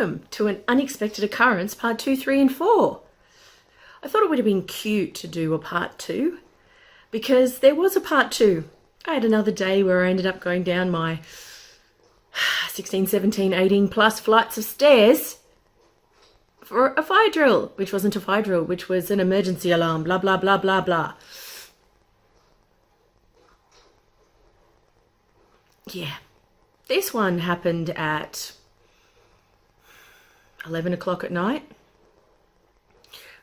welcome to an unexpected occurrence, part 2, 3 and 4. I thought it would have been cute to do a part 2 because there was a part 2. I had another day where I ended up going down my 16, 17, 18 plus flights of stairs for a fire drill, which wasn't a fire drill, which was an emergency alarm, blah, blah, blah, blah, blah. Yeah, this one happened at 11 o'clock at night.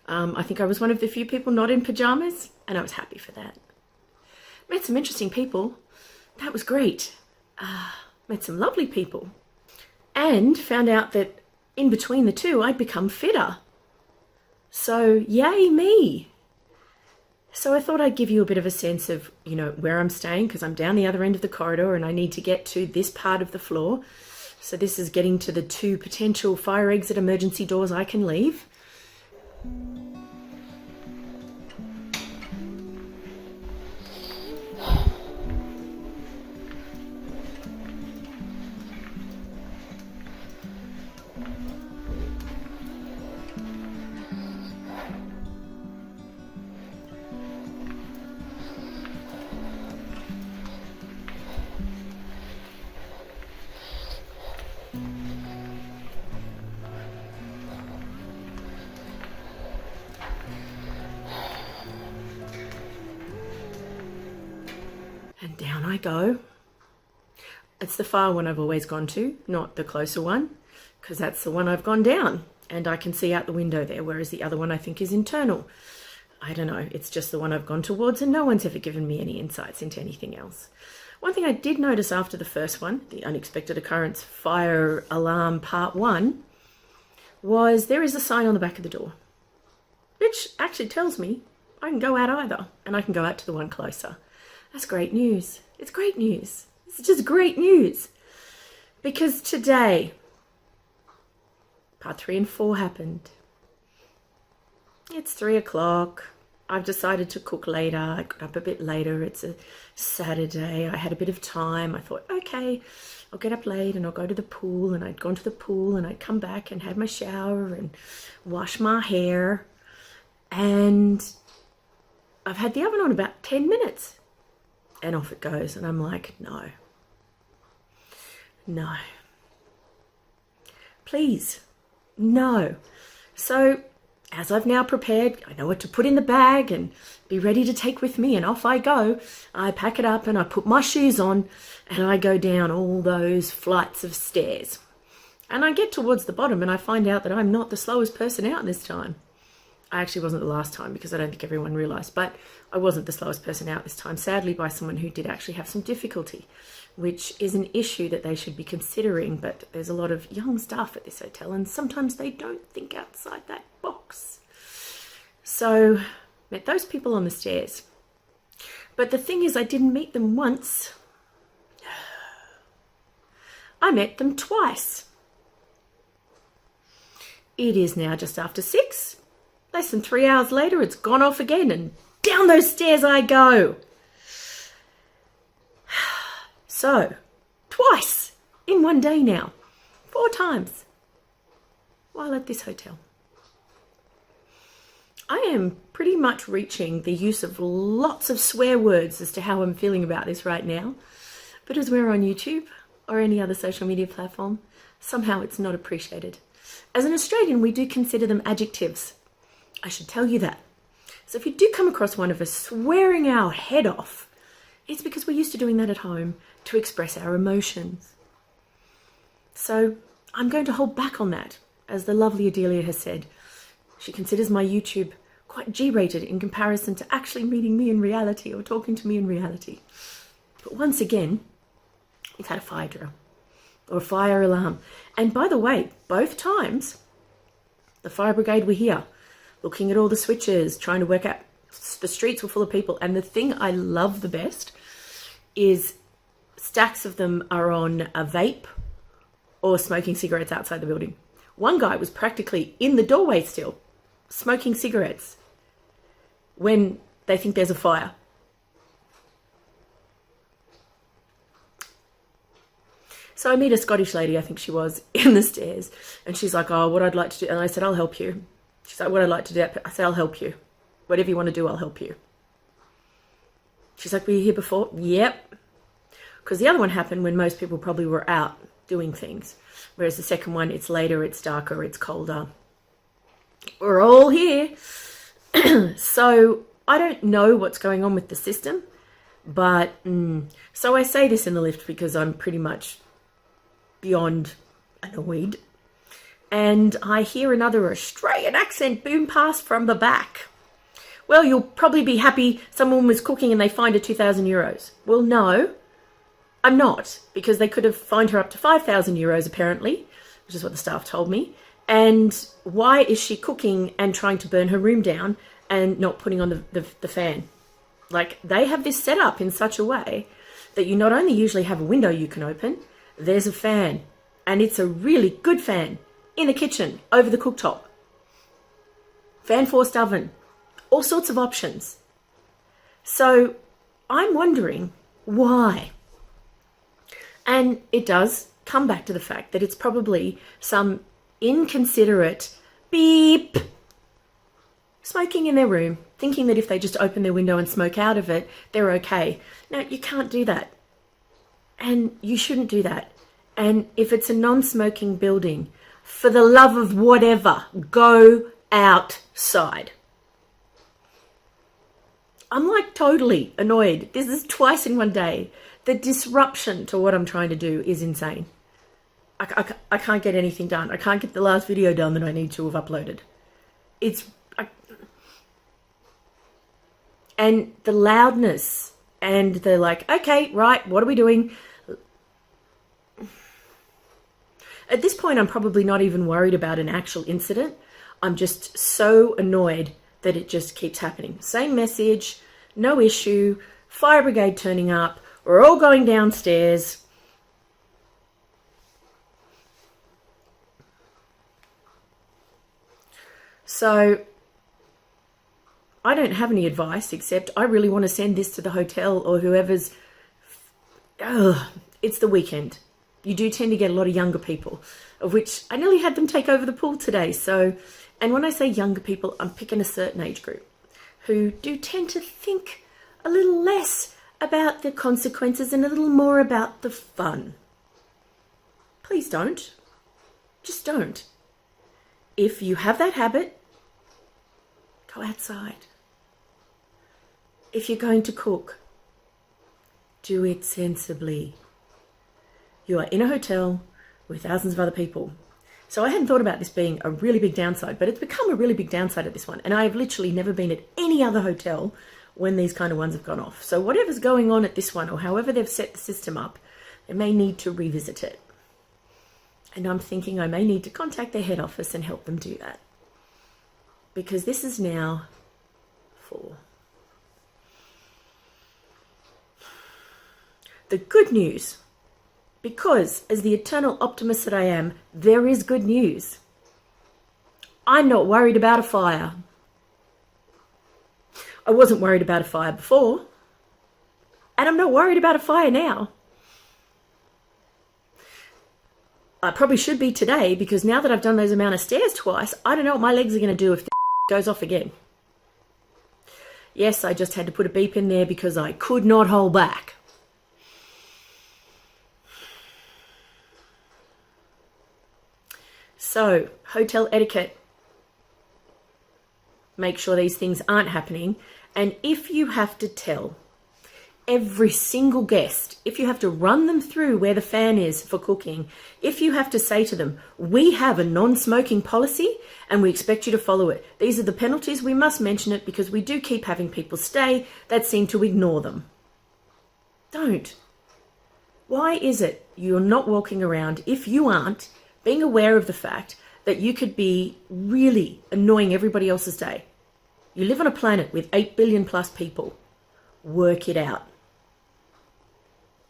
I think I was one of the few people not in pajamas, and I was happy for that. Met some interesting people. That was great. Met some lovely people. And found out that in between the two, I'd become fitter. So, yay me. So I thought I'd give you a bit of a sense of, where I'm staying, because I'm down the other end of the corridor and I need to get to this part of the floor. So this is getting to the 2 potential fire exit emergency doors I can leave. And down I go. It's the far one I've always gone to, not the closer one, because that's the one I've gone down and I can see out the window there, whereas the other one I think is internal. I don't know, it's just the one I've gone towards and no one's ever given me any insights into anything else. One thing I did notice after the first one, the unexpected occurrence fire alarm part 1, was there is a sign on the back of the door, which actually tells me I can go out either and I can go out to the one closer. That's great news. It's great news. It's just great news. Because today, part 3 and 4 happened. It's 3 o'clock. I've decided to cook later. I got up a bit later. It's a Saturday. I had a bit of time. I thought, okay, I'll get up late and I'll go to the pool. And I'd gone to the pool and I'd come back and had my shower and wash my hair. And I've had the oven on about 10 minutes. And off it goes. And I'm like, no. Please, no. So as I've now prepared, I know what to put in the bag and be ready to take with me. And off I go. I pack it up and I put my shoes on and I go down all those flights of stairs. And I get towards the bottom and I find out that I'm not the slowest person out this time. I actually wasn't the last time because I don't think everyone realised, but I wasn't the slowest person out this time, sadly by someone who did actually have some difficulty, which is an issue that they should be considering, but there's a lot of young staff at this hotel and sometimes they don't think outside that box. So, met those people on the stairs. But the thing is, I didn't meet them once. I met them twice. It is now just after 6. Less than 3 hours later, it's gone off again and down those stairs I go. So, twice in one day now, 4 times while at this hotel. I am pretty much reaching the use of lots of swear words as to how I'm feeling about this right now. But as we're on YouTube or any other social media platform, somehow it's not appreciated. As an Australian, we do consider them adjectives. I should tell you that. So if you do come across one of us swearing our head off, it's because we're used to doing that at home to express our emotions. So I'm going to hold back on that, as the lovely Adelia has said. She considers my YouTube quite G-rated in comparison to actually meeting me in reality or talking to me in reality. But once again, we've had a fire drill or a fire alarm. And by the way, both times the fire brigade were here, looking at all the switches, trying to work out, the streets were full of people. And the thing I love the best is stacks of them are on a vape or smoking cigarettes outside the building. One guy was practically in the doorway still, smoking cigarettes when they think there's a fire. So I meet a Scottish lady, I think she was, in the stairs. And she's like, oh, what I'd like to do. And I said, I'll help you. She's like, what I'd like to do. I said, I'll help you. Whatever you want to do, I'll help you. She's like, were you here before? Yep. Because the other one happened when most people probably were out doing things. Whereas the second one, it's later, it's darker, it's colder. We're all here. So I don't know what's going on with the system. But, so I say this in the lift because I'm pretty much beyond annoyed. And I hear another Australian accent boom past from the back. Well, you'll probably be happy someone was cooking and they fined her 2,000 euros. Well, no, I'm not, because they could have fined her up to 5,000 euros apparently, which is what the staff told me. And why is she cooking and trying to burn her room down and not putting on the fan? Like, they have this set up in such a way that you not only usually have a window you can open, there's a fan, and it's a really good fan in the kitchen over the cooktop. Fan forced oven, all sorts of options. So I'm wondering why. And it does come back to the fact that it's probably some inconsiderate beep smoking in their room, thinking that if they just open their window and smoke out of it, they're okay. No, you can't do that. And you shouldn't do that. And if it's a non-smoking building, for the love of whatever, go outside. I'm like totally annoyed. This is twice in one day. The disruption to what I'm trying to do is insane. I can't get anything done. I can't get the last video done that I need to have uploaded. And the loudness and the like, okay, right, what are we doing? At this point, I'm probably not even worried about an actual incident. I'm just so annoyed that it just keeps happening. Same message, no issue, fire brigade turning up, we're all going downstairs. So I don't have any advice except I really want to send this to the hotel or whoever's... it's the weekend. You do tend to get a lot of younger people, of which I nearly had them take over the pool today. So, and when I say younger people, I'm picking a certain age group who do tend to think a little less about the consequences and a little more about the fun. Please don't. Just don't. If you have that habit, go outside. If you're going to cook, do it sensibly. You are in a hotel with thousands of other people. So I hadn't thought about this being a really big downside, but it's become a really big downside at this one. And I have literally never been at any other hotel when these kind of ones have gone off. So whatever's going on at this one, or however they've set the system up, they may need to revisit it. And I'm thinking I may need to contact their head office and help them do that. Because this is now 4. The good news, because as the eternal optimist that I am, there is good news. I'm not worried about a fire. I wasn't worried about a fire before, and I'm not worried about a fire now. I probably should be today, because now that I've done those amount of stairs twice, I don't know what my legs are going to do if the goes off again. Yes, I just had to put a beep in there because I could not hold back. So, hotel etiquette. Make sure these things aren't happening. And if you have to tell every single guest, if you have to run them through where the fan is for cooking, if you have to say to them, we have a non-smoking policy and we expect you to follow it. These are the penalties. We must mention it because we do keep having people stay that seem to ignore them. Don't. Why is it you're not walking around, if you aren't, being aware of the fact that you could be really annoying everybody else's day? You live on a planet with 8 billion plus people. Work it out.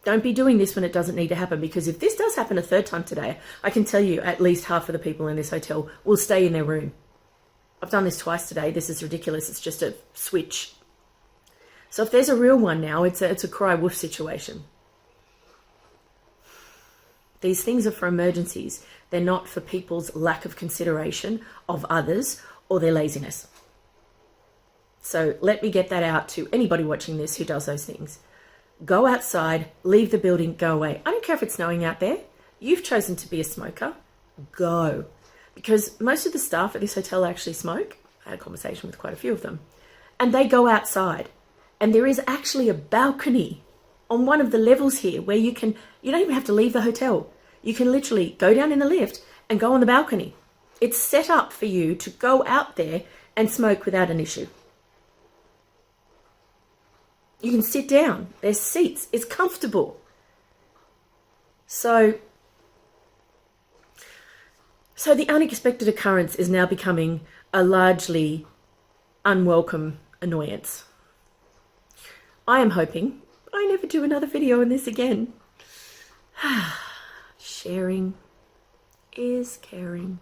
Don't be doing this when it doesn't need to happen, because if this does happen a third time today, I can tell you at least half of the people in this hotel will stay in their room. I've done this twice today. This is ridiculous. It's just a switch. So if there's a real one now, it's a cry wolf situation. These things are for emergencies. They're not for people's lack of consideration of others or their laziness. So let me get that out to anybody watching this who does those things. Go outside, leave the building, go away. I don't care if it's snowing out there. You've chosen to be a smoker. Go. Because most of the staff at this hotel actually smoke. I had a conversation with quite a few of them. And they go outside. And there is actually a balcony on one of the levels here where you don't even have to leave the hotel. You can literally go down in the lift and go on the balcony. It's set up for you to go out there and smoke without an issue. You can sit down. There's seats. It's comfortable. So the unexpected occurrence is now becoming a largely unwelcome annoyance. I am hoping I never do another video on this again. Sharing is caring.